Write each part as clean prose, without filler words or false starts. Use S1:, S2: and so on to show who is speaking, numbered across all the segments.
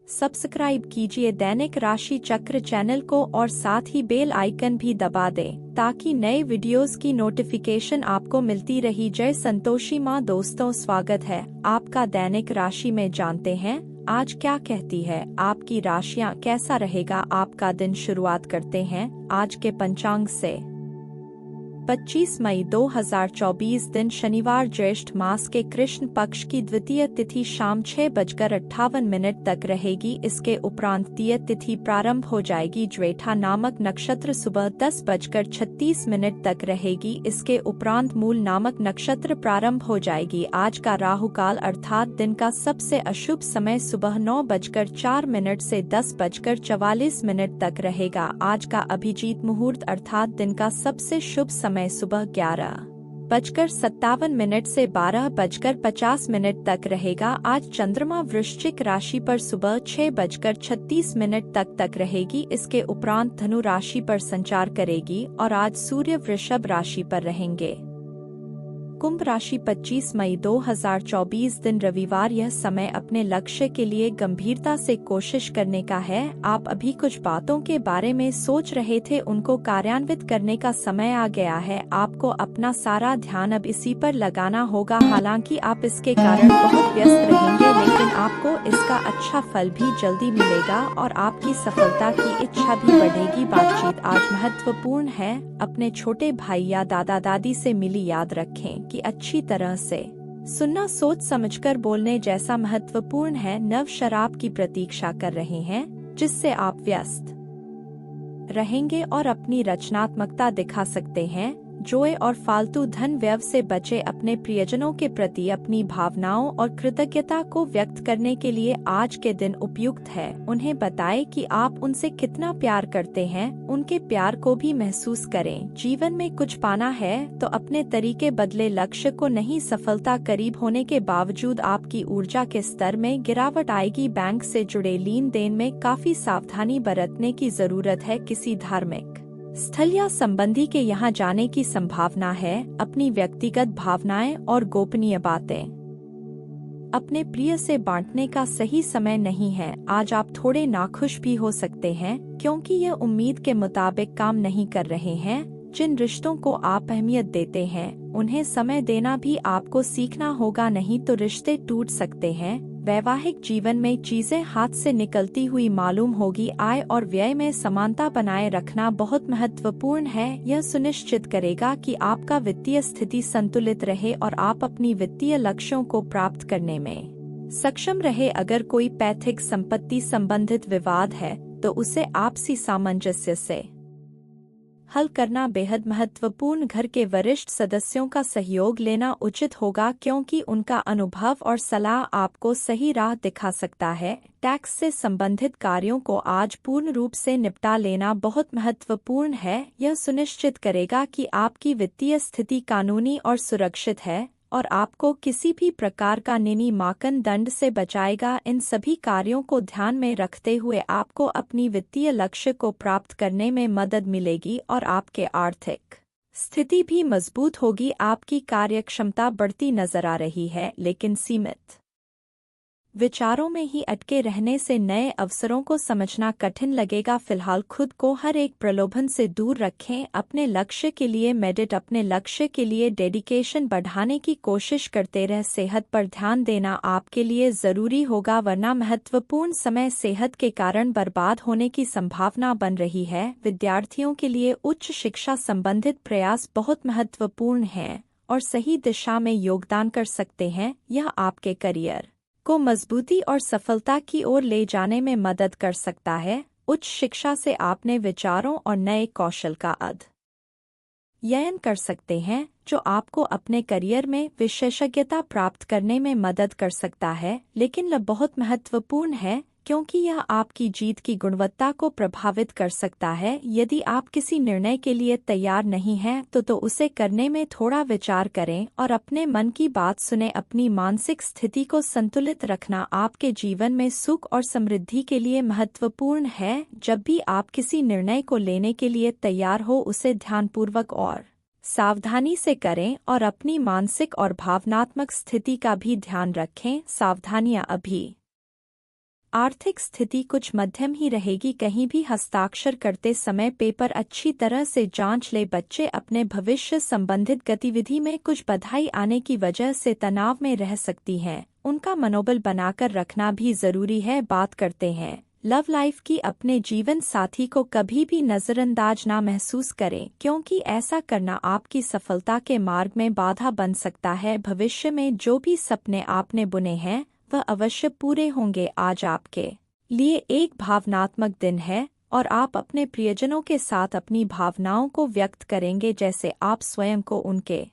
S1: Subscribe कीजिए दैनिक राशि चक्र चैनल को और साथ ही बेल आइकन भी दबा दें ताकि नए वीडियोस की नोटिफिकेशन आपको मिलती रही। जय संतोषी माँ। दोस्तों, स्वागत है आपका दैनिक राशि में। जानते हैं आज क्या कहती है आपकी राशियाँ, कैसा रहेगा आपका दिन। शुरुआत करते हैं आज के पंचांग से। 25 मई 2024 दिन शनिवार, ज्येष्ठ मास के कृष्ण पक्ष की द्वितीय तिथि शाम 6:58 तक रहेगी। इसके उपरांत द्वितीय तिथि प्रारंभ हो जाएगी। ज्वेठा नामक नक्षत्र सुबह 10:36 तक रहेगी। इसके उपरांत मूल नामक नक्षत्र प्रारंभ हो जाएगी। आज का राहु काल अर्थात दिन का सबसे अशुभ समय सुबह 9:04 से 10:44 तक रहेगा। आज का अभिजीत मुहूर्त अर्थात दिन का सबसे शुभ समय सुबह 11:57 से 12:50 तक रहेगा। आज चंद्रमा वृश्चिक राशि पर सुबह 6:36 तक रहेगी। इसके उपरांत धनु राशि पर संचार करेगी और आज सूर्य वृषभ राशि पर रहेंगे। कुंभ राशि 25 मई 2024 दिन रविवार। यह समय अपने लक्ष्य के लिए गंभीरता से कोशिश करने का है। आप अभी कुछ बातों के बारे में सोच रहे थे, उनको कार्यान्वित करने का समय आ गया है। आपको अपना सारा ध्यान अब इसी पर लगाना होगा। हालांकि आप इसके कारण बहुत व्यस्त रहेंगे, लेकिन आपको इसका अच्छा फल भी जल्दी मिलेगा और आपकी सफलता की इच्छा भी बढ़ेगी। बातचीत आज महत्वपूर्ण है। अपने छोटे भाई या दादा दादी से मिली याद रखें कि अच्छी तरह से सुनना सोच समझकर बोलने जैसा महत्वपूर्ण है। नव शराब की प्रतीक्षा कर रहे हैं जिससे आप व्यस्त रहेंगे और अपनी रचनात्मकता दिखा सकते हैं। जोए और फालतू धन व्यय से बचे। अपने प्रियजनों के प्रति अपनी भावनाओं और कृतज्ञता को व्यक्त करने के लिए आज के दिन उपयुक्त है। उन्हें बताएं कि आप उनसे कितना प्यार करते हैं। उनके प्यार को भी महसूस करें। जीवन में कुछ पाना है तो अपने तरीके बदले। लक्ष्य को नहीं, सफलता करीब होने के बावजूद आपकी ऊर्जा के स्तर में गिरावट आएगी। बैंक से जुड़े लेन देन में काफी सावधानी बरतने की जरूरत है। किसी धार्मिक स्थल या संबंधी के यहाँ जाने की संभावना है। अपनी व्यक्तिगत भावनाएं और गोपनीय बातें अपने प्रिय से बांटने का सही समय नहीं है। आज आप थोड़े नाखुश भी हो सकते हैं क्योंकि ये उम्मीद के मुताबिक काम नहीं कर रहे हैं। जिन रिश्तों को आप अहमियत देते हैं उन्हें समय देना भी आपको सीखना होगा, नहीं तो रिश्ते टूट सकते हैं। वैवाहिक जीवन में चीजें हाथ से निकलती हुई मालूम होगी। आय और व्यय में समानता बनाए रखना बहुत महत्वपूर्ण है। यह सुनिश्चित करेगा कि आपका वित्तीय स्थिति संतुलित रहे और आप अपनी वित्तीय लक्ष्यों को प्राप्त करने में सक्षम रहे। अगर कोई पैतृक संपत्ति संबंधित विवाद है तो उसे आपसी सामंजस्य से हल करना बेहद महत्वपूर्ण। घर के वरिष्ठ सदस्यों का सहयोग लेना उचित होगा क्योंकि उनका अनुभव और सलाह आपको सही राह दिखा सकता है। टैक्स से संबंधित कार्यों को आज पूर्ण रूप से निपटा लेना बहुत महत्वपूर्ण है। यह सुनिश्चित करेगा कि आपकी वित्तीय स्थिति कानूनी और सुरक्षित है और आपको किसी भी प्रकार का नियमांकन दंड से बचाएगा। इन सभी कार्यों को ध्यान में रखते हुए आपको अपनी वित्तीय लक्ष्य को प्राप्त करने में मदद मिलेगी और आपके आर्थिक स्थिति भी मजबूत होगी। आपकी कार्यक्षमता बढ़ती नजर आ रही है, लेकिन सीमित विचारों में ही अटके रहने से नए अवसरों को समझना कठिन लगेगा। फिलहाल खुद को हर एक प्रलोभन से दूर रखें। अपने लक्ष्य के लिए अपने लक्ष्य के लिए डेडिकेशन बढ़ाने की कोशिश करते रह। सेहत पर ध्यान देना आपके लिए जरूरी होगा, वरना महत्वपूर्ण समय सेहत के कारण बर्बाद होने की संभावना बन रही है। विद्यार्थियों के लिए उच्च शिक्षा संबंधित प्रयास बहुत महत्वपूर्ण हैं और सही दिशा में योगदान कर सकते हैं। यह आपके करियर को मजबूती और सफलता की ओर ले जाने में मदद कर सकता है। उच्च शिक्षा से आपने विचारों और नए कौशल का अध्ययन कर सकते हैं जो आपको अपने करियर में विशेषज्ञता प्राप्त करने में मदद कर सकता है। लेकिन यह बहुत महत्वपूर्ण है क्योंकि यह आपकी जीत की गुणवत्ता को प्रभावित कर सकता है। यदि आप किसी निर्णय के लिए तैयार नहीं हैं तो उसे करने में थोड़ा विचार करें और अपने मन की बात सुने। अपनी मानसिक स्थिति को संतुलित रखना आपके जीवन में सुख और समृद्धि के लिए महत्वपूर्ण है। जब भी आप किसी निर्णय को लेने के लिए तैयार हो, उसे ध्यानपूर्वक और सावधानी से करें और अपनी मानसिक और भावनात्मक स्थिति का भी ध्यान रखें। सावधानियां अभी आर्थिक स्थिति कुछ मध्यम ही रहेगी। कहीं भी हस्ताक्षर करते समय पेपर अच्छी तरह से जांच ले। बच्चे अपने भविष्य संबंधित गतिविधि में कुछ बाधाएं आने की वजह से तनाव में रह सकती हैं। उनका मनोबल बनाकर रखना भी जरूरी है। बात करते हैं लव लाइफ की। अपने जीवन साथी को कभी भी नजरअंदाज ना महसूस करें, क्योंकि ऐसा करना आपकी सफलता के मार्ग में बाधा बन सकता है। भविष्य में जो भी सपने आपने बुने हैं वह अवश्य पूरे होंगे। आज आपके लिए एक भावनात्मक दिन है और आप अपने प्रियजनों के साथ अपनी भावनाओं को व्यक्त करेंगे, जैसे आप स्वयं को उनके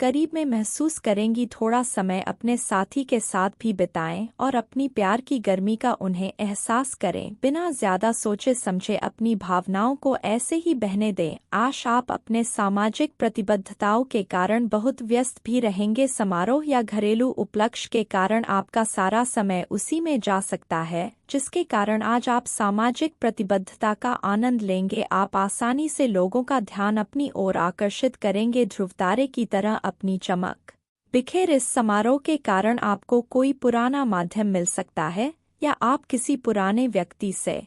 S1: करीब में महसूस करेंगी। थोड़ा समय अपने साथी के साथ भी बिताएं और अपनी प्यार की गर्मी का उन्हें एहसास करें। बिना ज्यादा सोचे समझे अपनी भावनाओं को ऐसे ही बहने दें। आज आप अपने सामाजिक प्रतिबद्धताओं के कारण बहुत व्यस्त भी रहेंगे। समारोह या घरेलू उपलक्ष्य के कारण आपका सारा समय उसी में जा सकता है, जिसके कारण आज आप सामाजिक प्रतिबद्धता का आनंद लेंगे। आप आसानी से लोगों का ध्यान अपनी ओर आकर्षित करेंगे। ध्रुवतारे की तरह अपनी चमक बिखेर। इस समारोह के कारण आपको कोई पुराना माध्यम मिल सकता है या आप किसी पुराने व्यक्ति से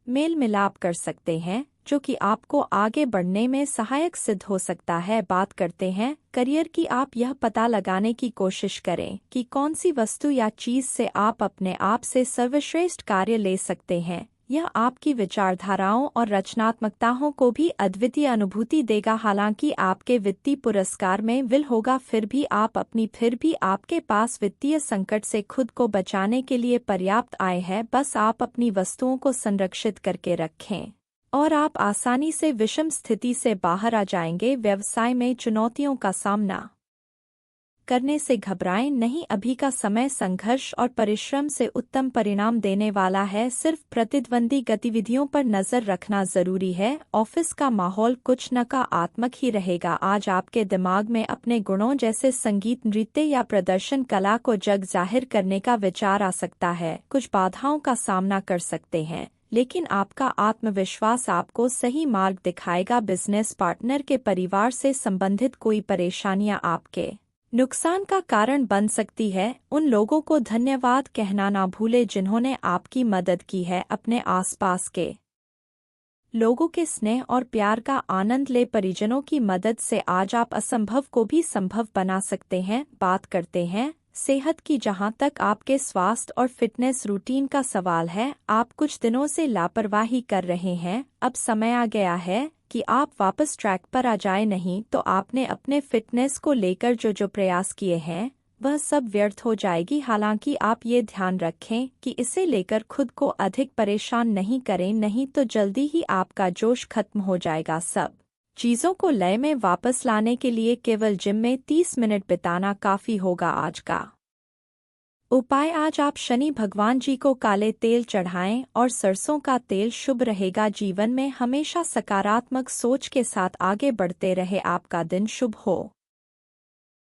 S1: मेल मिलाप कर सकते हैं, जो कि आपको आगे बढ़ने में सहायक सिद्ध हो सकता है। बात करते हैं करियर की। आप यह पता लगाने की कोशिश करें कि कौन सी वस्तु या चीज से आप अपने आप से सर्वश्रेष्ठ कार्य ले सकते हैं। यह आपकी विचारधाराओं और रचनात्मकताओं को भी अद्वितीय अनुभूति देगा। हालांकि आपके वित्तीय पुरस्कार में विल होगा, फिर भी आपके पास वित्तीय संकट से खुद को बचाने के लिए पर्याप्त आय है। बस आप अपनी वस्तुओं को संरक्षित करके रखें और आप आसानी से विषम स्थिति से बाहर आ जाएंगे। व्यवसाय में चुनौतियों का सामना करने से घबराएं नहीं। अभी का समय संघर्ष और परिश्रम से उत्तम परिणाम देने वाला है। सिर्फ प्रतिद्वंदी गतिविधियों पर नजर रखना जरूरी है। ऑफिस का माहौल कुछ नकारात्मक ही रहेगा। आज आपके दिमाग में अपने गुणों जैसे संगीत, नृत्य या प्रदर्शन कला को जग जाहिर करने का विचार आ सकता है। कुछ बाधाओं का सामना कर सकते हैं, लेकिन आपका आत्मविश्वास आपको सही मार्ग दिखाएगा। बिजनेस पार्टनर के परिवार से संबंधित कोई परेशानियां आपके नुकसान का कारण बन सकती है। उन लोगों को धन्यवाद कहना ना भूलें जिन्होंने आपकी मदद की है। अपने आसपास के लोगों के स्नेह और प्यार का आनंद ले। परिजनों की मदद से आज आप असंभव को भी संभव बना सकते हैं। बात करते हैं सेहत की। जहां तक आपके स्वास्थ्य और फिटनेस रूटीन का सवाल है, आप कुछ दिनों से लापरवाही कर रहे हैं। अब समय आ गया है कि आप वापस ट्रैक पर आ जाए। नहीं तो आपने अपने फिटनेस को लेकर जो प्रयास किए हैं वह सब व्यर्थ हो जाएगी। हालांकि आप ये ध्यान रखें कि इसे लेकर खुद को अधिक परेशान नहीं करें, नहीं तो जल्दी ही आपका जोश खत्म हो जाएगा। सब चीज़ों को लय में वापस लाने के लिए केवल जिम में 30 मिनट बिताना काफ़ी होगा। आज का उपाय। आज आप शनि भगवान जी को काले तेल चढ़ाएं और सरसों का तेल शुभ रहेगा। जीवन में हमेशा सकारात्मक सोच के साथ आगे बढ़ते रहे। आपका दिन शुभ हो।